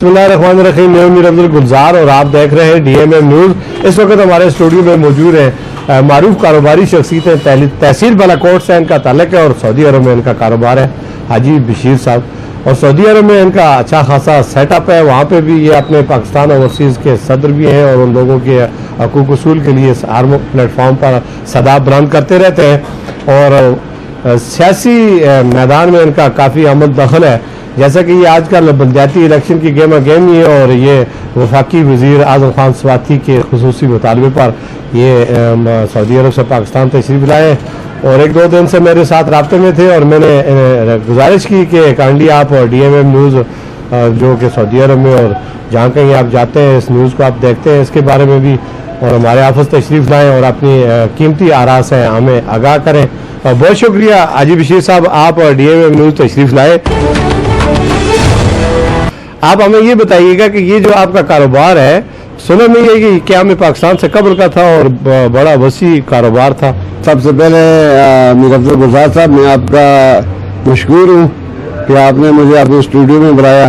बिस्मिल्लाहिर्रहमानिर्रहीम। मैं मीर अब्दुल गुलजार और आप देख रहे हैं DMM न्यूज़। इस वक्त हमारे स्टूडियो में मौजूद है मारूफ कारोबारी शख्सियत तहसील बालाकोट से इनका ताल्लुक है और सऊदी अरब में इनका कारोबार है, हाजी बशीर साहब। और सऊदी अरब में इनका अच्छा खासा सेटअप है, वहाँ पे भी ये अपने पाकिस्तान ओवरसीज़ के सदर भी हैं और उन लोगों के हकूक़ उसूल के लिए हर प्लेटफॉर्म पर सदा बुलंद करते रहते हैं। और सियासी मैदान में इनका काफ़ी आमद दखल है, जैसा कि ये आजकल बलदियाती इलेक्शन की गेम गेम ही है और ये वफाकी वज़ीर आज़म खान स्वाति के खुसूसी मुतालबे पर ये सऊदी अरब से पाकिस्तान तशरीफ़ लाए और एक दो दिन से मेरे साथ राब्ते में थे और मैंने गुजारिश की कि काइंडली आप DMM न्यूज़ जो कि सऊदी अरब में और जहाँ कहीं आप जाते हैं इस न्यूज़ को आप देखते हैं, इसके बारे में भी और हमारे ऑफिस तशरीफ़ लाएँ और अपनी कीमती आरा से हमें आगाह करें। बहुत शुक्रिया हाजी बशीर साहब, आप DMM न्यूज़ तशरीफ़ लाए। आप हमें ये बताइएगा कि ये जो आपका कारोबार है, सुना नहीं है कि क्या में पाकिस्तान से कब्ल का था और बड़ा वसी कारोबार था। सबसे पहले मीर अब्दुल गुलजार साहब, मैं आपका मशकूर हूँ कि आपने मुझे अपने स्टूडियो में बुलाया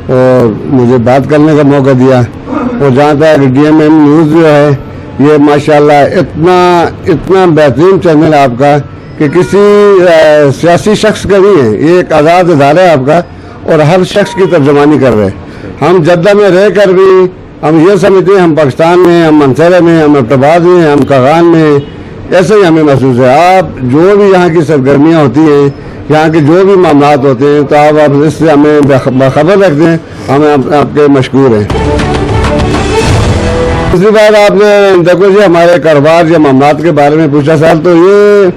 और मुझे बात करने का मौका दिया। और जहाँ तक DMM न्यूज़ जो है ये माशाल्लाह इतना बेहतरीन चैनल है आपका कि किसी सियासी शख्स का नहीं है, ये एक आज़ाद इदारा है आपका और हर शख्स की तर्जमानी कर रहे हैं। हम जद्दा में रह कर भी हम ये समझते हैं हम पाकिस्तान में, हम मंसूरा में, हम अब्बाद में, हम कागान में, ऐसे ही हमें महसूस है। आप जो भी यहाँ की सरगर्मियाँ होती हैं, यहाँ के जो भी मामलात होते हैं, तो आप इससे हमें बाखबर रखते हैं, हमें आपके मशकूर हैं। दूसरी बात आपने देखो जी हमारे कारोबार या मामलात के बारे में पूछा सर, तो ये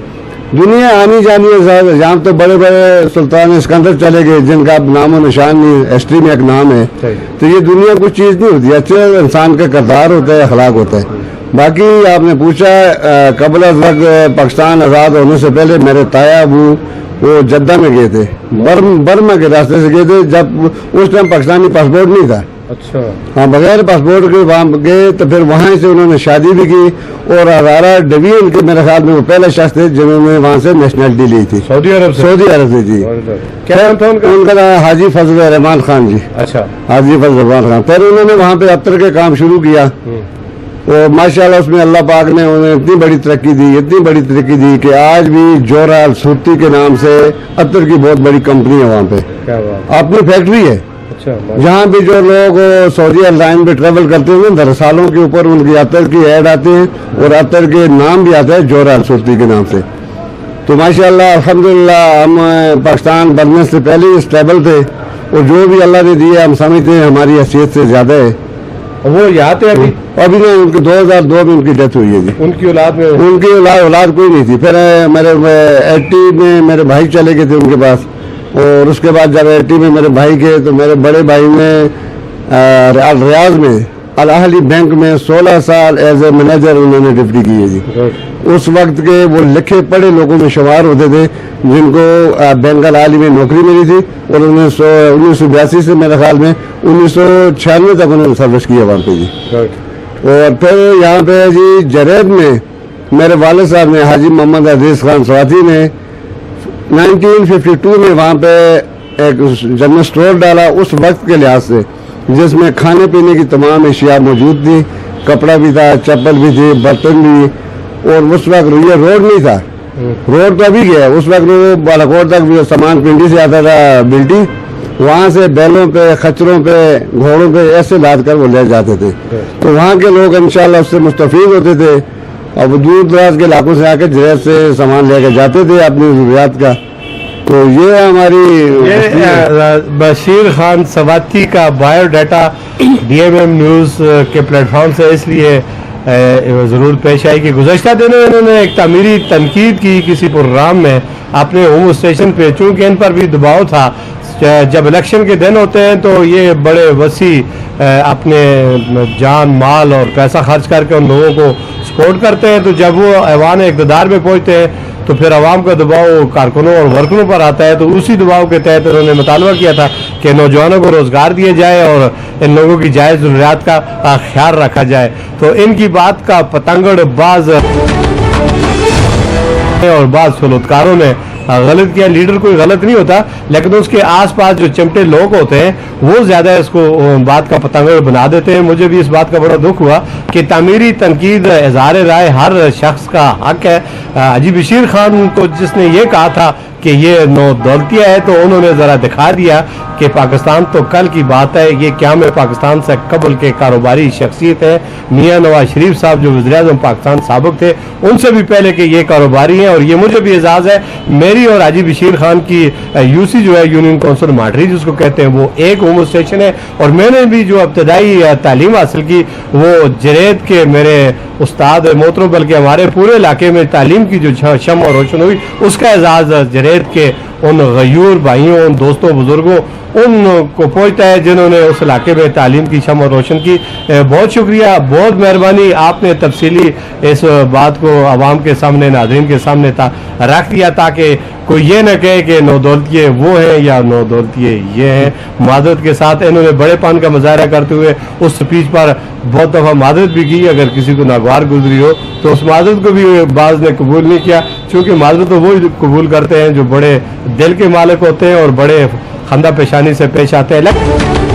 दुनिया आनी जानी है सर। जहाँ तो बड़े बड़े सुल्तान सिकंदर चले गए जिनका अब नामो निशान नहीं, हिस्ट्री में एक नाम है, तो ये दुनिया कुछ चीज़ नहीं होती, अच्छे इंसान का किरदार होता है, अखलाक होता है। बाकी आपने पूछा कबल अज़ वक्त पाकिस्तान आज़ाद होने से पहले मेरे ताया अबू वो जद्दा में गए थे, बर्मा के रास्ते से गए थे, जब उस टाइम पाकिस्तानी पासपोर्ट नहीं था। अच्छा, हाँ, बगैर पासपोर्ट के वहाँ गए, तो फिर वहाँ से उन्होंने शादी भी की और हज़ारा डिवीजन के मेरे ख्याल में वो पहले शख्स थे जिन्होंने वहाँ से नेशनलिटी ली थी सऊदी अरब से जी। क्या नाम था उनका? हाजी फजल रहमान खान जी। अच्छा, हाजी फजल रहमान खान। फिर उन्होंने वहाँ पे अत्तर के काम शुरू किया और माशाल्लाह उसमें अल्लाह पाक ने उन्हें इतनी बड़ी तरक्की दी कि आज भी जोरा सूती के नाम से अत्तर की बहुत बड़ी कंपनी है वहाँ पे, अपनी फैक्ट्री है। जहाँ भी जो लोग सऊदी एयरलाइन पे ट्रेवल करते हैं दरसालों के ऊपर उनकी अतर की ऐड आते हैं और अतर के नाम भी आता है जोरा सूती के नाम से। तो माशाल्लाह अल्हम्दुलिल्लाह हम पाकिस्तान बनने से पहले ही स्टेबल थे और जो भी अल्लाह ने दिया हम समझते हैं हमारी हैसियत से ज़्यादा है। वो यहाँ थे अभी नहीं, उनकी 2002 में उनकी डेथ हुई है जी। उनकी औलाद में उनकी औलाद कोई नहीं थी। फिर मेरे 80 में मेरे भाई चले गए थे उनके पास और उसके बाद जब 80 में मेरे भाई के, तो मेरे बड़े भाई ने रियाज में अल अहली बैंक में 16 साल एज ए मैनेजर उन्होंने ड्यूटी की है जी। उस वक्त के वो लिखे पढ़े लोगों में शुमार होते थे जिनको बैंक अल अहली में नौकरी मिली थी और 1982 से मेरे ख्याल में 1996 तक उन्होंने सर्विस किया वहाँ पे जी। और फिर यहाँ पे जी जरेब में मेरे वाले साहब ने हाजी मोहम्मद अजीज खान स्वाति ने 1952 में वहाँ पे एक जनरल स्टोर डाला उस वक्त के लिहाज से, जिसमें खाने पीने की तमाम अशिया मौजूद थी, कपड़ा भी था, चप्पल भी थी, बर्तन भी। और उस वक्त ये रोड नहीं था, रोड तो अभी गया, उस वक्त वो बालाकोट तक भी सामान पिंडी से आता था बिल्टी, वहाँ से बैलों पे, खच्चरों पे, घोड़ों पे ऐसे लाद कर वो ले जाते थे। तो वहाँ के लोग इंशाल्लाह उससे मुस्तफीद होते थे और दूर दराज के इलाकों से आकर जरेब से सामान लेकर जाते थे अपनी ज़रूरियात का। तो ये हमारी बशीर खान सवाती का बायोडाटा DMM न्यूज़ के प्लेटफॉर्म से इसलिए ज़रूर पेश आई कि गुज़श्ता दिनों इन्होंने एक तामीरी तनकीद की किसी प्रोग्राम में अपने होम स्टेशन पे, चूँकि इन पर भी दबाव था। जब इलेक्शन के दिन होते हैं तो ये बड़े वसी अपने जान माल और पैसा खर्च करके उन लोगों को सपोर्ट करते हैं, तो जब वो ऐवान इक़्तिदार में पहुँचते हैं तो फिर आवाम का दबाव कारकुनों और वर्करों पर आता है। तो उसी दबाव के तहत उन्होंने मुतालबा किया था कि नौजवानों को रोज़गार दिया जाए और इन लोगों की जायज़ ज़रूरियात का ख्याल रखा जाए। तो इनकी बात का पतंगड़ बाज और बाद सलूतकारों ने गलत किया। लीडर कोई गलत नहीं होता, लेकिन उसके आसपास जो चिमटे लोग होते हैं वो ज़्यादा इसको बात का पतंगड़ बना देते हैं। मुझे भी इस बात का बड़ा दुख हुआ कि तामीरी तनकीद, इज़हार राय हर शख्स का हक है। हाजी बशीर खान को जिसने ये कहा था कि ये नौ दौलतिया है, तो उन्होंने ज़रा दिखा दिया कि पाकिस्तान तो कल की बात है, ये क्या में पाकिस्तान से कबल के कारोबारी शख्सियत है। मियाँ नवाज शरीफ साहब जो वज़ीर-ए-आज़म पाकिस्तान साबिक थे, उनसे भी पहले के ये कारोबारी हैं। और ये मुझे भी एजाज़ है, मेरी और हाजी बशीर खान की यूसी जो है यूनियन काउंसिल माटरी जिसको कहते हैं, वो एक होमो स्टेशन है। और मैंने भी जो इब्तदाई तालीम हासिल की वो जरेद के मेरे उस्ताद मोहतरम, बल्कि हमारे पूरे इलाके में तालीम की जो शम्मा रोशन हुई उसका एजाज़ जरेद के उन गयूर भाइयों, उन दोस्तों, बुजुर्गों उनको पहुँचता है जिन्होंने उस इलाके में तालीम की शम्मा रोशन की। बहुत शुक्रिया, बहुत मेहरबानी, आपने तफसीली इस बात को आवाम के सामने, नाज़रीन के सामने रख दिया ताकि कोई ये न कहे कि नौ दौलतिये वो हैं या नौ दौलतिये ये हैं। मादरत के साथ इन्होंने बड़ेपन का मुजाहरा करते हुए उस स्पीच पर बहुत दफ़ा मादरत भी की, अगर किसी को नागवार गुजरी हो तो उस मादरत को भी बाज़ ने कबूल नहीं किया, क्योंकि मादरत तो वो कबूल करते हैं जो बड़े दिल के मालिक होते हैं और बड़े खंदा पेशानी से पेश आते हैं।